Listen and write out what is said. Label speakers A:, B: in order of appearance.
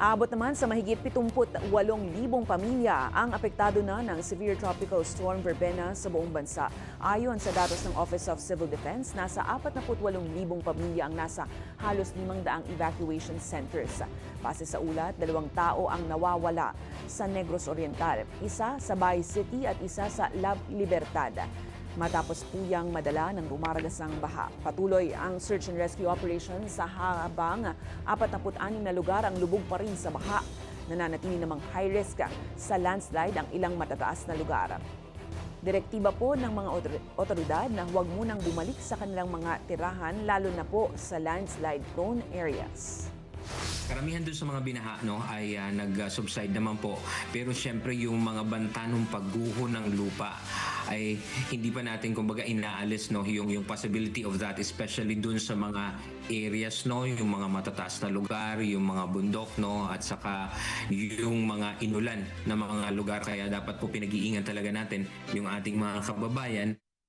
A: Aabot naman sa mahigit 78,000 pamilya ang apektado na ng severe tropical storm Verbena sa buong bansa. Ayon sa datos ng Office of Civil Defense, nasa 48,000 pamilya ang nasa halos 500 evacuation centers. Base sa ulat, 2 tao ang nawawala sa Negros Oriental, isa sa Bay City at isa sa La Libertad. Matapos puyang madala ng rumaragas ng baha. Patuloy ang search and rescue operation sa habang 46 na lugar ang lubog pa rin sa baha. Nananatili namang high risk sa landslide ang ilang matataas na lugar. Direktiba po ng mga otoridad na huwag munang bumalik sa kanilang mga tirahan lalo na po sa landslide prone areas.
B: Karamihan doon sa mga binaha ay nag-subside naman po. Pero syempre yung mga banta ng pagguho ng lupa ay hindi pa natin kumbaga inaalis yung possibility of that, especially doon sa mga areas yung mga matataas na lugar, yung mga bundok at saka yung mga inulan na mga lugar, kaya dapat po pinag-iingan talaga natin yung ating mga kababayan.